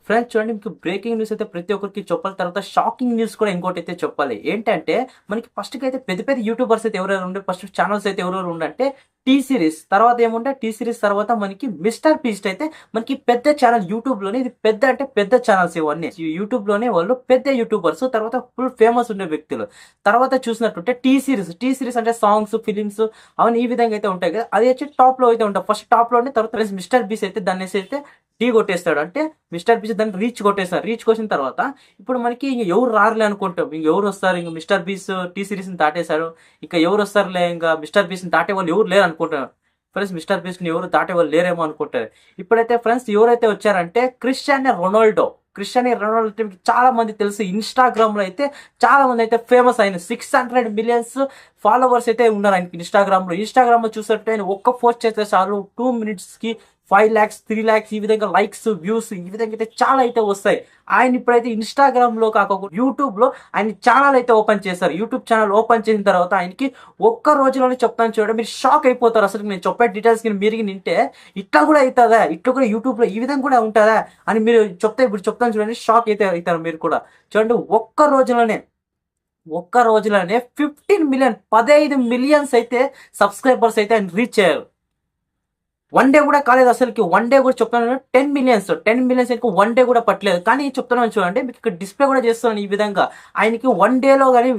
Friends చూడండి, మీకు breaking news అయితే ప్రతి ఒక్కరికి చెప్పాలి. తర్వాత షాకింగ్ న్యూస్ కూడా ఇంకోటి అయితే చెప్పాలి. ఏంటంటే మనకి ఫస్ట్కి అయితే పెద్ద పెద్ద యూట్యూబర్స్ అయితే ఎవరెవరు ఉండే, ఫస్ట్ ఛానల్స్ అయితే ఎవరెవరు ఉండంటే టీ సిరీస్, తర్వాత ఏముంటే టీ సిరీస్ తర్వాత మనకి మిస్టర్ బీస్ట్ అయితే మనకి పెద్ద ఛానల్ యూట్యూబ్ లోనే. ఇది పెద్ద అంటే పెద్ద ఛానల్స్ ఇవన్నీ యూట్యూబ్ లోనే, వాళ్ళు పెద్ద యూట్యూబర్స్, తర్వాత ఫుల్ ఫేమస్ ఉండే వ్యక్తులు. తర్వాత చూసినట్టుంటే టీ సిరీస్ అంటే సాంగ్స్, ఫిలిమ్స్ అవన్నీ ఈ విధంగా అయితే ఉంటాయి కదా. అది వచ్చి టాప్ లో అయితే ఉంటాయి, ఫస్ట్ టాప్ లోనే. తర్వాత మిస్టర్ బీస్ అయితే దాన్ని అయితే టీ కొట్టేస్తాడు. అంటే మిస్టర్ బీస్ దాన్ని రీచ్ కొట్టేస్తారు. రీచ్ కొట్టిన తర్వాత ఇప్పుడు మనకి ఇంక ఎవరు రారులే అనుకుంటాం. ఇంక ఎవరు వస్తారు, ఇంక మిస్టర్ బీస్ టీ సిరీస్ ని దాటేశారు, ఇంకా ఎవరు వస్తారులే, ఇంకా మిస్టర్ బీస్ ని దాటే వాళ్ళు ఎవరు లేరు అనుకుంటారు. ఫ్రెండ్స్ మిస్టర్ బీస్ ని ఎవరు దాటే వాళ్ళు లేరేమో అనుకుంటారు. ఇప్పుడైతే ఫ్రెండ్స్ ఎవరైతే వచ్చారంటే క్రిస్టియానో రొనాల్డో. క్రిస్టియానో రొనాల్డో చాలా మంది తెలుసు. ఇన్స్టాగ్రామ్ లో అయితే చాలా మంది అయితే ఫేమస్ అయిన 600 మిలియన్స్ ఫాలోవర్స్ అయితే ఉన్నారు ఆయనకి ఇన్స్టాగ్రామ్ లో చూసినట్టు ఆయన ఒక్క పోస్ట్ చేస్తే చాలు 2 minutes కి 5 lakhs 3 lakhs ఈ విధంగా లైక్స్, వ్యూస్ ఈ విధంగా అయితే చాలా అయితే వస్తాయి. ఆయన ఇప్పుడైతే ఇన్స్టాగ్రామ్ లో కాకుండా యూట్యూబ్ లో ఆయన ఛానల్ అయితే ఓపెన్ చేశారు. యూట్యూబ్ ఛానల్ ఓపెన్ చేసిన తర్వాత ఆయనకి ఒక్క రోజులోనే చెప్తాను చూడండి, మీరు షాక్ అయిపోతారు. అసలు నేను చెప్పే డీటెయిల్స్ మీరు నింటే ఇట్లా కూడా అవుతుందా, ఇట్లా కూడా యూట్యూబ్ లో ఈ విధంగా కూడా ఉంటుందా అని మీరు చెప్తే, ఇప్పుడు చెప్తాను చూడండి, షాక్ అయితే అవుతారు మీరు కూడా. చూడండి, ఒక్క రోజులోనే 15 మిలియన్ 15 మిలియన్స్ అయితే సబ్స్క్రైబర్స్ అయితే ఆయన రీచ్ అయ్యారు. వన్ డే కూడా కాలేదు అసలుకి. వన్ డే కూడా చెప్తున్నాను, 10 మిలియన్స్ అయితే వన్ డే కూడా పట్టలేదు. కానీ చెప్తున్నాను చూడండి, మీకు ఇక్కడ డిస్ప్లే కూడా చేస్తున్నాను. ఈ విధంగా ఆయనకి వన్ డేలో కానీ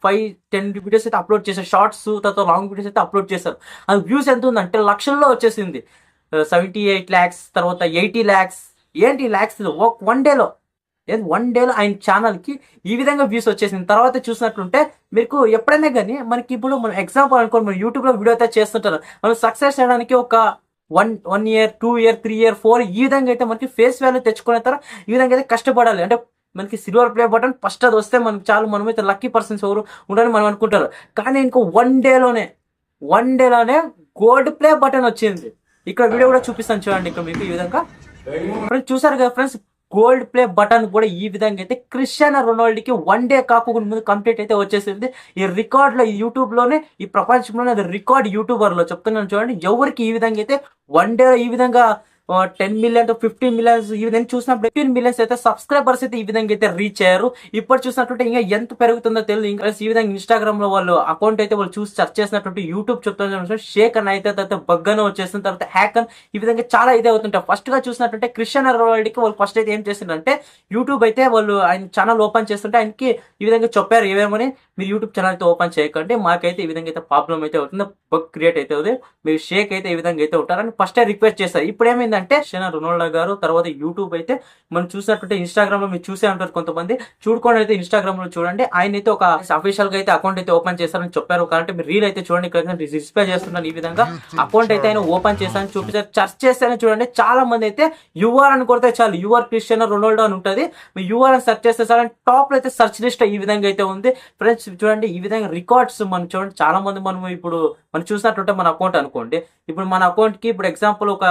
5-10 వీడియోస్ అయితే అప్లోడ్ చేశారు. షార్ట్స్ తర్వాత లాంగ్ వీడియోస్ అయితే అప్లోడ్ చేశారు. అది వ్యూస్ ఎంత ఉందంటే లక్షల్లో వచ్చేసింది. 78 lakhs, తర్వాత 80 lakhs. ఏంటి ల్యాక్స్ వన్ డేలో ఆయన ఛానల్ కి ఈ విధంగా వ్యూస్ వచ్చేసింది. తర్వాత చూసినట్టుంటే మీకు ఎప్పుడైనా కానీ మనకి ఇప్పుడు మనం ఎగ్జాంపుల్ అనుకోండి, మనం యూట్యూబ్ లో వీడియో అయితే చేస్తుంటారు. మనం సక్సెస్ చేయడానికి ఒక 1 year 2 year 3 year 4 ఈ విధంగా అయితే మనకి ఫేస్ వాల్యూ తెచ్చుకునే తర్వాత ఈ విధంగా అయితే కష్టపడాలి. అంటే మనకి సిల్వర్ ప్లే బటన్ ఫస్ట్ అది వస్తే మనకి చాలు, మనమైతే లక్కీ పర్సన్స్ ఎవరు ఉండాలని మనం అనుకుంటారు. కానీ ఇంకో వన్ డేలోనే గోల్డ్ ప్లే బటన్ వచ్చింది. ఇక్కడ వీడియో కూడా చూపిస్తాను చూడండి. ఇక్కడ మీకు ఈ విధంగా చూసారు కదా ఫ్రెండ్స్, గోల్డ్ ప్లే బటన్ కూడా ఈ విధంగా అయితే క్రిస్టియానో రొనాల్డోకి వన్ డే కాకుండా ముందు కంప్లీట్ అయితే వచ్చేసింది. ఈ రికార్డ్ లో యూట్యూబ్ లోనే, ఈ ప్రపంచంలోనే అది రికార్డ్ యూట్యూబర్ లో చెప్తున్నాను చూడండి. ఎవరికి ఈ విధంగా అయితే వన్ డే ఈ విధంగా 10 million to 15 millions ఈ విధంగా చూసినప్పుడు 15 millions అయితే సబ్స్క్రైబర్స్ అయితే ఈ విధంగా అయితే రీచ్ అయ్యారు. ఇప్పుడు చూసినట్టుంటే ఇంకా ఎంత పెరుగుతుందో తెలియదు. ఇంకా ఈ విధంగా ఇన్స్టాగ్రామ్ లో వాళ్ళు అకౌంట్ అయితే వాళ్ళు చూసి సెర్చ్ చేసినట్టు యూట్యూబ్ చెప్తున్న షేక్ అని అయితే తర్వాత బగ్ అని వచ్చేసిన తర్వాత హ్యాక్ అని ఈ విధంగా చాలా అయితే అవుతుంటాయి. ఫస్ట్ గా చూసినట్టుంటే క్రిస్టియానో రొనాల్డోకి వాళ్ళు ఫస్ట్ అయితే ఏం చేసిందంటే యూట్యూబ్ అయితే వాళ్ళు ఆయన ఛానల్ ఓపెన్ చేస్తుంటే ఆయనకి ఈ విధంగా చెప్పారు ఏమేమని, మీరు యూట్యూబ్ ఛానల్ అయితే ఓపెన్ చేయకండి, మాకైతే ఈ విధంగా అయితే ప్రాబ్లం అయితే అవుతుంది, బగ్ క్రియేట్ అయితే అవుతుంది, మీరు షేక్ అయితే ఈ విధంగా అయితే ఉంటారని ఫస్ట్ రిక్వెస్ట్ చేస్తారు. ఇప్పుడు ఏమైందంటే క్రిస్టియానో రొనాల్డో గారు తర్వాత యూట్యూబ్ అయితే మనం చూసినట్టుంటే ఇన్స్టాగ్రామ్ లో మీరు చూసే ఉంటారు కొంతమంది, చూడుకోండి అయితే ఇన్స్టాగ్రామ్ లో చూడండి. ఆయన అయితే ఒక అఫీషియల్ గా అయితే అకౌంట్ అయితే ఓపెన్ చేస్తారని చెప్పారు. కాబట్టి మీరు రీల్ అయితే చూడండి, ఇక్కడ డిస్ప్లే చేస్తున్నాను. ఈ విధంగా అకౌంట్ అయితే ఆయన ఓపెన్ చేస్తారని చూపించారు. సెర్చ్ చేస్తే చూడండి, చాలా మంది అయితే యువర్ అని కొడితే చాలు, యువర్ క్రిస్టియానో రొనాల్డో అని ఉంటుంది. మీ యువర్ అని సెర్చ్ చేస్తే చాలు, టాప్ లో అయితే సెర్చ్ లిస్ట్ ఈ విధంగా అయితే ఉంది. ఫ్రెండ్స్ చూడండి, ఈ విధంగా రికార్డ్స్ మనం చూడండి, చాలా మంది మనం చూసినట్టుంటే మన అకౌంట్ అనుకోండి, ఇప్పుడు మన అకౌంట్ కి ఇప్పుడు ఎగ్జాంపుల్ ఒక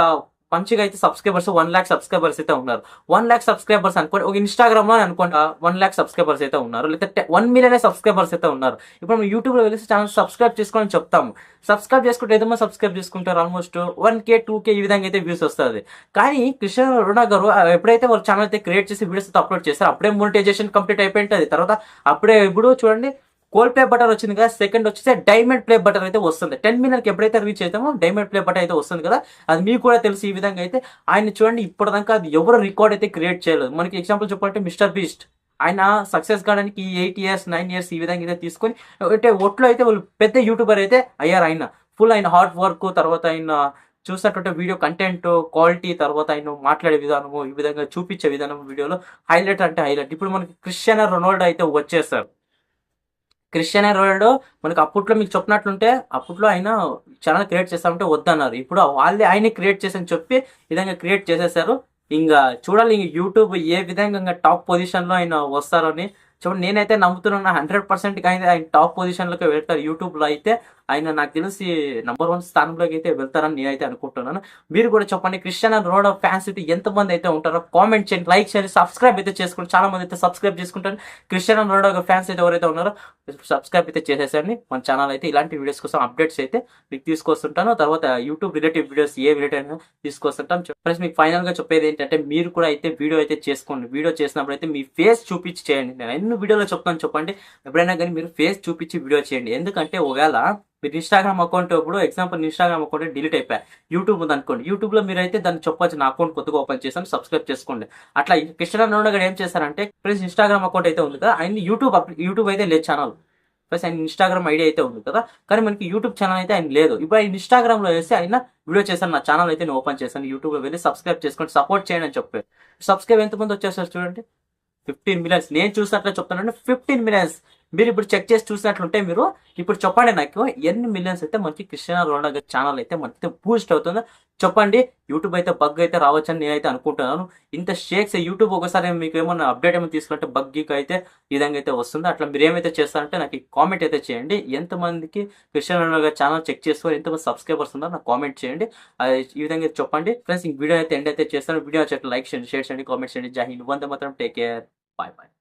మంచిగా అయితే సబ్స్క్రైబర్స్ 1 lakh సబ్స్క్రైబర్స్ అయితే ఉన్నారు. 1 lakh సబ్స్క్రైబర్స్ అనుకోండి, ఒక ఇన్స్టాగ్రామ్ లో అనుకోండి 1 lakh సబ్స్క్రైబర్స్ అయితే ఉన్నారు, లేకపోతే 1 million సబ్స్క్రైబర్స్ అయితే ఉన్నారు. ఇప్పుడు మనం యూట్యూబ్ లో వెళ్ళి ఛానల్ సబ్స్క్రైబ్ చేసుకోవాలని చెప్తాము. సబ్స్క్రైబ్ చేసుకుంటే ఏదో సబ్స్క్రైబ్ చేసుకుంటారు, ఆల్మోస్ట్ 1K 2K ఈ విధంగా అయితే వ్యూస్ వస్తుంది. కానీ క్రిస్టియానో రొనాల్డో గారు ఎప్పుడైతే వాళ్ళ ఛానల్ అయితే క్రియేట్ చేసి వీడియోస్ అయితే అప్లోడ్ చేస్తారు, అప్పుడే మోనిటైజేషన్ కంప్లీట్ అయిపోయింది. తర్వాత అప్పుడే ఇప్పుడు చూడండి గోల్డ్ ప్లే బటన్ వచ్చింది కదా, సెకండ్ వచ్చేసి డైమండ్ ప్లే బటన్ అయితే వస్తుంది. 10 million ఎప్పుడైతే రీచ్ అవుతామో డైమండ్ ప్లే బటన్ అయితే వస్తుంది కదా, అది మీకు కూడా తెలుసు. ఈ విధంగా అయితే ఆయన చూడండి, ఇప్పటిదాకా అది ఎవరు రికార్డ్ అయితే క్రియేట్ చేయలేదు. మనకి ఎగ్జాంపుల్ చెప్పాలంటే మిస్టర్ బీస్ట్, ఆయన సక్సెస్ కావడానికి 8 years 9 years ఈ విధంగా అయితే తీసుకొని అంటే ఒట్లో అయితే వాళ్ళు పెద్ద యూట్యూబర్ అయితే అయ్యారు. ఆయన ఫుల్ ఆయన హార్డ్ వర్క్, తర్వాత ఆయన చూసినట్టుంటే వీడియో కంటెంట్ క్వాలిటీ, తర్వాత ఆయన మాట్లాడే విధానము, ఈ విధంగా చూపించే విధానం వీడియోలో హైలైట్ అంటే హైలైట్. ఇప్పుడు మనకి క్రిస్టియానో రొనాల్డో అయితే వచ్చేసారు. క్రిస్టియానో రొనాల్డో మనకి అప్పట్లో మీకు చెప్పినట్లుంటే, అప్పట్లో ఆయన ఛానల్ క్రియేట్ చేస్తామంటే వద్దన్నారు. ఇప్పుడు వాళ్ళే ఆయనే క్రియేట్ చేసని చెప్పి విధంగా క్రియేట్ చేసేసారు. ఇంకా చూడాలి యూట్యూబ్ ఏ విధంగా టాప్ పొజిషన్ లో ఆయన వస్తారని. చూడండి, నేనైతే నమ్ముతున్నాను 100% ఆయన టాప్ పొజిషన్ లోకి వెళ్తారు యూట్యూబ్ లో అయితే. ఆయన నాకు తెలిసి నంబర్ 1 స్థానంలోకి అయితే వెళ్తారని నేనైతే అనుకుంటున్నాను. మీరు కూడా చెప్పండి, క్రిస్టియానో రొనాల్డో ఫ్యాన్స్ అయితే ఎంతమంది అయితే ఉంటారో కామెంట్ చేయండి, లైక్ చేయండి, సబ్స్క్రైబ్ అయితే చేసుకోండి. చాలా మంది అయితే సబ్స్క్రైబ్ చేసుకుంటారు. క్రిస్టియానో రొనాల్డో ఫ్యాన్స్ అయితే ఎవరైతే ఉన్నారో సబ్స్క్రైబ్ అయితే చేసేసండి. మన ఛానల్ అయితే ఇలాంటి వీడియోస్ కోసం అప్డేట్స్ అయితే మీకు తీసుకొస్తుంటాను. తర్వాత యూట్యూబ్ రిలేటివ్ వీడియోస్ ఏ రిలేటెడ్ అయినా తీసుకొస్తుంటాం. ఫ్రెండ్స్ మీకు ఫైనల్ గా చెప్పేది ఏంటంటే, మీరు కూడా అయితే వీడియో అయితే చేసుకోండి. వీడియో చేసినప్పుడు అయితే మీ ఫేస్ చూపించి చేయండి. నేను ఎన్ని వీడియోలో చెప్తాను చెప్పండి, ఎప్పుడైనా కానీ మీరు ఫేస్ చూపించి వీడియో చేయండి. ఎందుకంటే ఒకవేళ మీరు ఇన్స్టాగ్రామ్ అకౌంట్ ఇప్పుడు ఎగ్జాంపుల్ ఇన్స్టాగ్రామ్ అకౌంట్ డిలీట్ అయిపోయా, యూట్యూబ్ ఉంది అనుకోండి, యూట్యూబ్ లో మీరు అయితే దాన్ని చెప్పొచ్చు, నా అకౌంట్ కొత్తగా ఓపెన్ చేశాను, సబ్స్క్రైబ్ చేసుకోండి. అట్లా క్రిస్టియానో రొనాల్డో గారు ఏం చేశారంటే, ప్లస్ ఇన్స్టాగ్రామ్ అకౌంట్ అయితే ఉంది కదా, ఆయన యూట్యూబ్ అయితే లేదు ఛానల్, ప్లస్ ఆయన ఇన్స్టాగ్రామ్ ఐడి అయితే ఉంది కదా, కానీ మనకి యూట్యూబ్ ఛానల్ అయితే ఆయన లేదు. ఇప్పుడు ఆయన ఇన్స్టాగ్రామ్ లో వేసి ఆయన వీడియో చేశాను, నా ఛానల్ అయితే నేను ఓపెన్ చేశాను, యూట్యూబ్ లో వెళ్ళి సబ్స్క్రైబ్ చేసుకోండి, సపోర్ట్ చేయండి అని చెప్పారు. సబ్స్క్రైబ్ ఎంతమంది వచ్చేసారు చూడండి, 15 మిలియన్స్. నేను చూసినట్లు చెప్తానంటే 15 మిలియన్స్. మీరు ఇప్పుడు చెక్ చేసి చూసినట్లుంటే మీరు ఇప్పుడు చెప్పండి నాకు ఎన్ని మిలియన్స్ అయితే మనకి క్రిస్టియానో రొనాల్డో ఛానల్ అయితే మనకి బూస్ట్ అవుతుందో చెప్పండి. యూట్యూబ్ అయితే బగ్ అయితే రావచ్చని నేనైతే అనుకుంటున్నాను. ఇంత షేక్స్ యూట్యూబ్ ఒకసారి మీకు ఏమన్నా అప్డేట్ ఏమైనా తీసుకుంటే బగ్కి అయితే ఈ విధంగా అయితే వస్తుంది. అట్లా మీరు ఏమైతే చేస్తారంటే నాకు కామెంట్ అయితే చేయండి. ఎంతమందికి క్రిస్టియానో రొనాల్డో ఛానల్ చెక్ చేసుకోవాలి, ఎంతమంది సబ్స్క్రైబర్స్ ఉన్నారో నాకు కామెంట్ చేయండి. ఈ విధంగా చెప్పండి ఫ్రెండ్స్. ఈ వీడియో అయితే ఎండ్ అయితే చేస్తాను. వీడియో వచ్చేట్టు లైక్ చేయండి, షేర్ చేయండి, కామెంట్ చేయండి. జై Hind, Vande Mataram, take care, bye bye.